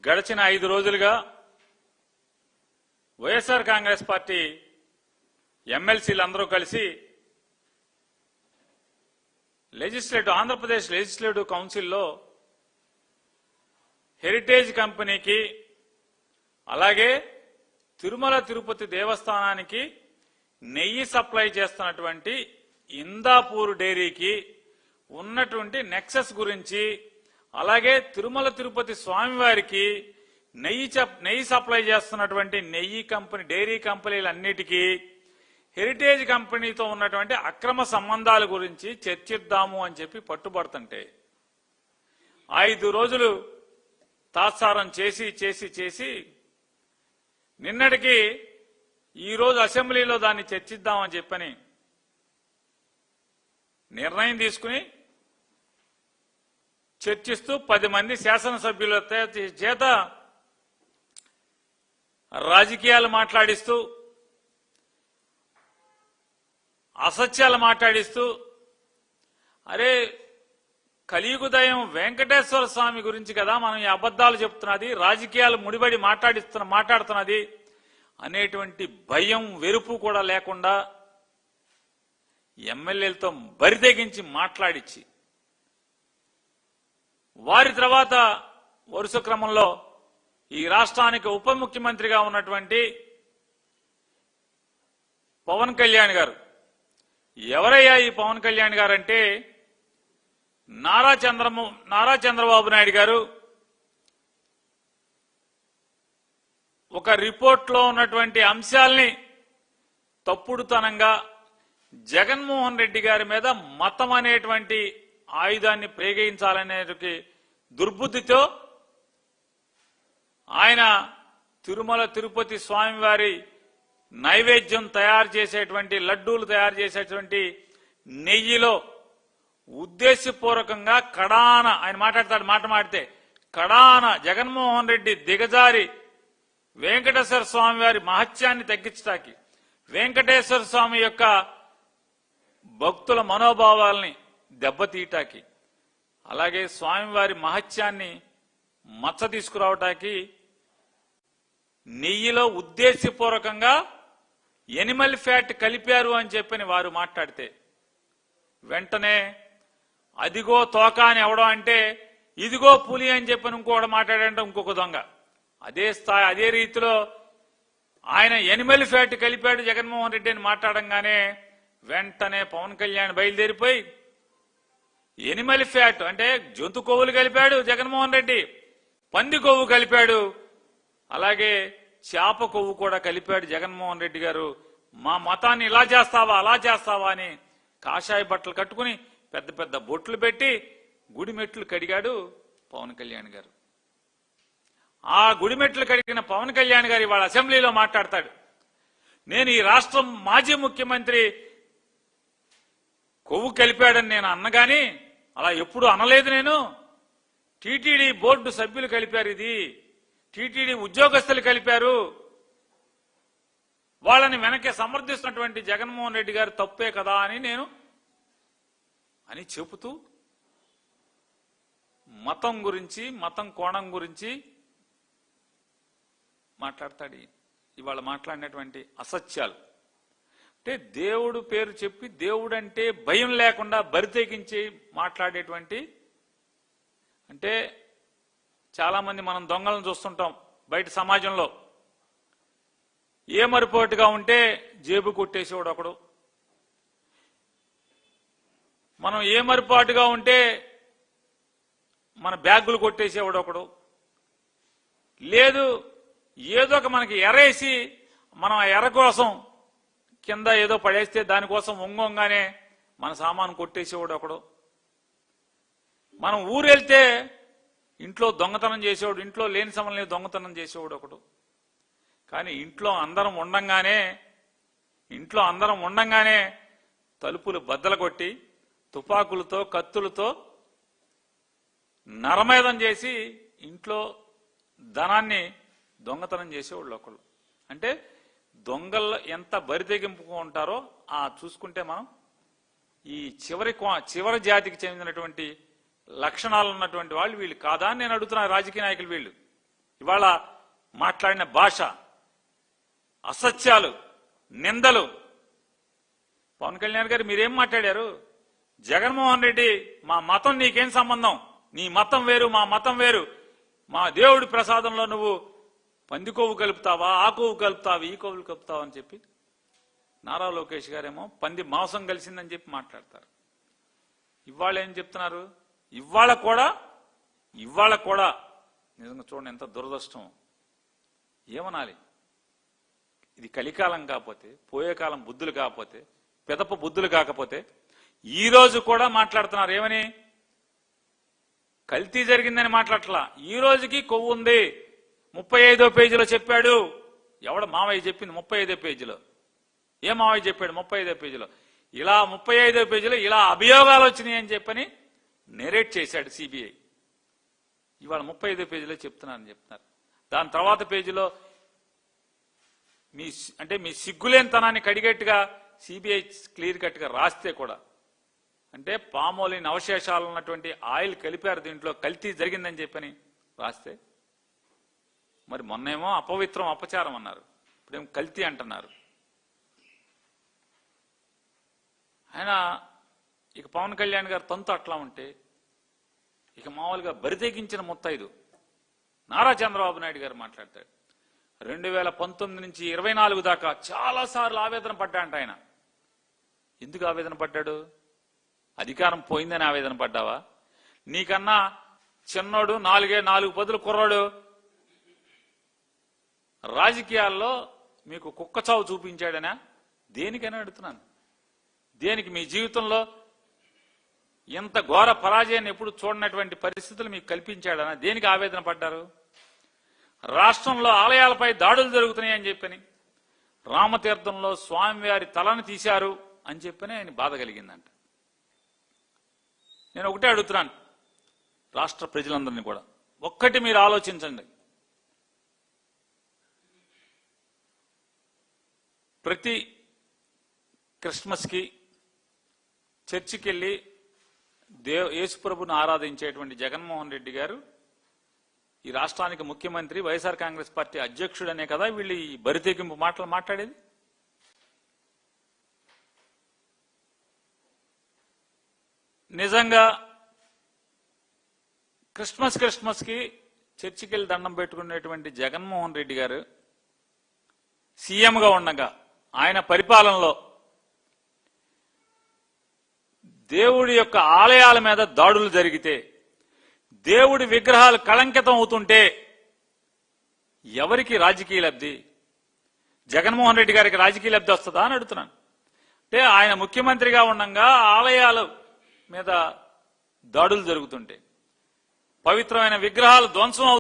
గడిచిన 5 రోజులుగా వైఎస్ఆర్ కాంగ్రెస్ పార్టీ ఎమ్మెల్సీలందరూ కలిసి ఆంధ్రప్రదేశ్ లెజిస్లేటివ్ కౌన్సిల్లో హెరిటేజ్ కంపెనీకి అలాగే తిరుమల తిరుపతి దేవస్థానానికి నెయ్యి సప్లై చేస్తున్నటువంటి ఇందాపూర్ డైరీకి ఉన్నటువంటి నెక్సెస్ గురించి అలాగే తిరుమల తిరుపతి స్వామివారికి నెయ్యి సప్లై చేస్తున్నటువంటి డైరీ కంపెనీలన్నిటికీ హెరిటేజ్ కంపెనీతో ఉన్నటువంటి అక్రమ సంబంధాల గురించి చర్చిద్దాము అని చెప్పి పట్టుబడుతుంటే 5 రోజులు తాత్సారం చేసి నిన్నటికి ఈరోజు అసెంబ్లీలో దాన్ని చర్చిద్దామని చెప్పని నిర్ణయం తీసుకుని చర్చిస్తూ 10 మంది శాసనసభ్యుల చేత రాజకీయాలు మాట్లాడిస్తూ అసత్యాలు మాట్లాడిస్తూ అరే కలియుగదయం వెంకటేశ్వర స్వామి గురించి కదా మనం ఈ అబద్ధాలు చెప్తున్నది, రాజకీయాలు ముడిపడి మాట్లాడుతున్నది అనేటువంటి భయం వెరుపు కూడా లేకుండా ఎమ్మెల్యేలతో బరితెగించి మాట్లాడించి వారి తర్వాత వరుస క్రమంలో ఈ రాష్ట్రానికి ఉప ముఖ్యమంత్రిగా ఉన్నటువంటి పవన్ కళ్యాణ్ గారు, ఎవరయ్యా ఈ పవన్ కళ్యాణ్ గారు అంటే నారా చంద్రబాబు నాయుడు గారు ఒక రిపోర్ట్లో ఉన్నటువంటి అంశాల్ని తప్పుడుతనంగా జగన్మోహన్ రెడ్డి గారి మీద మతం అనేటువంటి ఆయుధాన్ని ప్రయోగించాలనే దుర్బుద్ధితో ఆయన తిరుమల తిరుపతి స్వామివారి నైవేద్యం తయారు చేసేటువంటి లడ్డూలు తయారు చేసేటువంటి నెయ్యిలో ఉద్దేశపూర్వకంగా ఆయన మాట్లాడితే కడాన జగన్మోహన్ రెడ్డి దిగజారి వెంకటేశ్వర స్వామి వారి మహత్యాన్ని తగ్గించడానికి, వెంకటేశ్వర స్వామి యొక్క భక్తుల మనోభావాల్ని దెబ్బతీయటానికి, అలాగే స్వామివారి మహత్యాన్ని మచ్చ తీసుకురావటానికి నెయ్యిలో ఉద్దేశపూర్వకంగా ఎనిమల్ ఫ్యాట్ కలిపారు అని చెప్పని వారు మాట్లాడితే వెంటనే అదిగో తోక అని ఎవడం అంటే ఇదిగో పులి అని చెప్పని ఇంకోటి మాట్లాడంటే ఇంకొక దొంగ. అదే రీతిలో ఆయన ఎనిమల్ ఫ్యాట్ కలిపాడు జగన్మోహన్ రెడ్డి అని మాట్లాడంగానే వెంటనే పవన్ కళ్యాణ్ బయలుదేరిపోయి ఎనిమల్ ఫ్యాట్ అంటే జంతు కొవ్వులు కలిపాడు జగన్మోహన్ రెడ్డి, పంది కొవ్వు కలిపాడు, అలాగే చేప కొవ్వు కూడా కలిపాడు జగన్మోహన్ రెడ్డి గారు. మా మతాన్ని ఇలా చేస్తావా అలా చేస్తావా అని కాషాయ బట్టలు కట్టుకుని పెద్ద పెద్ద బొట్లు పెట్టి గుడిమెట్లు కడిగాడు పవన్ కళ్యాణ్ గారు. ఆ గుడిమెట్లు కడిగిన పవన్ కళ్యాణ్ గారు ఇవాళ అసెంబ్లీలో మాట్లాడతాడు, నేను ఈ రాష్ట్రం మాజీ ముఖ్యమంత్రి కొవ్వు కలిపాడని నేను అన్నగాని అలా ఎప్పుడు అనలేదు. నేను టీటీడీ బోర్డు సభ్యులు కలిపారు, ఇది టీటీడీ ఉద్యోగస్తులు కలిపారు, వాళ్ళని వెనక్కి సమర్థిస్తున్నటువంటి జగన్మోహన్ రెడ్డి గారు తప్పే కదా అని చెబుతూ మతం గురించి మతం కోణం గురించి మాట్లాడతాడు. ఇవాళ మాట్లాడినటువంటి అసత్యాలు అంటే దేవుడు పేరు చెప్పి దేవుడంటే భయం లేకుండా బరితెగించి మాట్లాడేటువంటి, అంటే చాలా మంది మనం దొంగలను చూస్తుంటాం బయట సమాజంలో. ఏ మరిపోటుగా ఉంటే జేబు కొట్టేసేవాడు ఒకడు, మనం ఏ మరిపాటుగా ఉంటే మన బ్యాగులు కొట్టేసేవాడు ఒకడు, లేదు ఏదో ఒక మనకి ఎరేసి మనం ఆ ఎర కోసం కింద ఏదో పడేస్తే దానికోసం ఒంగొంగానే మన సామాను కొట్టేసేవాడు ఒకడు, మనం ఊరెళ్తే ఇంట్లో దొంగతనం చేసేవాడు, ఇంట్లో లేని సమయంలో దొంగతనం చేసేవాడు ఒకడు. కానీ ఇంట్లో అందరం ఉండంగానే తలుపులు బద్దలు కొట్టి తుపాకులతో కత్తులతో నరమేధం చేసి ఇంట్లో ధనాన్ని దొంగతనం చేసేవాళ్ళు ఒకళ్ళు. అంటే దొంగల్లో ఎంత బరితెగింపుగా ఉంటారో చూసుకుంటే మనం ఈ చివరి జాతికి చెందినటువంటి లక్షణాలు ఉన్నటువంటి వాళ్ళు వీళ్ళు కాదా అని నేను అడుగుతున్నా. రాజకీయ నాయకులు వీళ్ళు ఇవాళ మాట్లాడిన భాష, అసత్యాలు, నిందలు. పవన్ కళ్యాణ్ గారు మీరేం మాట్లాడారు? జగన్మోహన్ రెడ్డి మా మతం నీకేం సంబంధం, నీ మతం వేరు మా మతం వేరు, మా దేవుడి ప్రసాదంలో నువ్వు పంది కొవ్వు కలుపుతావా, ఆ కొవ్వు కలుపుతావా, ఈ కొవ్వులు కలుపుతావా అని చెప్పి నారా లోకేష్ గారేమో పంది మాంసం కలిసిందని చెప్పి మాట్లాడతారు. ఇవాళ ఏం చెప్తున్నారు? ఇవాళ కూడా నిజంగా చూడండి ఎంత దురదృష్టం. ఏమనాలి? ఇది కలికాలం కాకపోతే, పోయే కాలం బుద్ధులు కాకపోతే, పెదప బుద్ధులు కాకపోతే ఈ రోజు కూడా మాట్లాడుతున్నారు. ఏమని? కల్తీ జరిగిందని మాట్లాడట్లా. ఈ రోజుకి కొవ్వు ఉంది. 35వ పేజీలో చెప్పాడు. ఎవడ మావయ్య చెప్పింది 35వ పేజీలో. ఏ మావయ్య చెప్పాడు 35వ పేజీలో? ఇలా 35వ పేజీలో ఇలా అభియోగాలు వచ్చినాయి అని చెప్పని నెరేట్ చేశాడు సిబిఐ. ఇవాళ 35వ పేజీలో చెప్తున్నారని చెప్తున్నారు. దాని తర్వాత పేజీలో మీ సిగ్గులేనితనాన్ని కడిగట్టుగా సిబిఐ క్లియర్ కట్ గా రాస్తే కూడా, అంటే పామోలిన్ అవశేషాలు ఉన్నటువంటి ఆయిల్ కలిపారు దీంట్లో, కల్తీ జరిగిందని చెప్పని రాస్తే, మరి మొన్నేమో అపవిత్రం అపచారం అన్నారు, ఇప్పుడేమో కల్తీ అంటున్నారు. ఆయన ఇక పవన్ కళ్యాణ్ గారు తంతు అట్లా ఉంటే, ఇక మామూలుగా బరితెగించిన ముత్తైదు నారా చంద్రబాబు నాయుడు గారు మాట్లాడతాడు. 2019 నుంచి 24 దాకా చాలా సార్లు ఆవేదన పడ్డాంట ఆయన. ఎందుకు ఆవేదన పడ్డాడు? అధికారం పోయిందని ఆవేదన పడ్డావా? నీకన్నా చిన్నోడు 4 పదులు కుర్రాడు రాజకీయాల్లో మీకు కుక్క చావు చూపించాడనా? దేనికైనా అడుగుతున్నాను. దేనికి? మీ జీవితంలో ఇంత ఘోర పరాజయాన్ని ఎప్పుడు చూడనటువంటి పరిస్థితులు మీకు కల్పించాడనా? దేనికి ఆవేదన పడ్డారు? రాష్ట్రంలో ఆలయాలపై దాడులు జరుగుతున్నాయని చెప్పని, రామతీర్థంలో స్వామివారి తలను తీశారు అని చెప్పని ఆయన బాధ కలిగిందంట. నేను ఒకటే అడుగుతున్నాను రాష్ట్ర ప్రజలందరినీ కూడా, ఒక్కటి మీరు ఆలోచించండి. ప్రతి క్రిస్మస్కి చర్చికి వెళ్ళి యేసుప్రభుని ఆరాధించేటువంటి జగన్మోహన్ రెడ్డి గారు ఈ రాష్ట్రానికి ముఖ్యమంత్రి, వైఎస్ఆర్ కాంగ్రెస్ పార్టీ అధ్యక్షుడనే కదా వీళ్ళు ఈ బరితెగింపు మాటలు మాట్లాడేది. నిజంగా క్రిస్మస్కి చర్చికి వెళ్ళి దండం పెట్టుకునేటువంటి జగన్మోహన్ రెడ్డి గారు సీఎంగా ఉండగా ఆయన పరిపాలనలో దేవుడి యొక్క ఆలయాల మీద దాడులు జరిగితే, దేవుడి విగ్రహాలు కళంకితం అవుతుంటే ఎవరికి రాజకీయ లబ్ధి? జగన్మోహన్ రెడ్డి గారికి రాజకీయ లబ్ధి వస్తుందా అని అడుగుతున్నాను. అంటే ఆయన ముఖ్యమంత్రిగా ఉండగా ఆలయాల మీద దాడులు జరుగుతుంటే, పవిత్రమైన విగ్రహాలు ధ్వంసం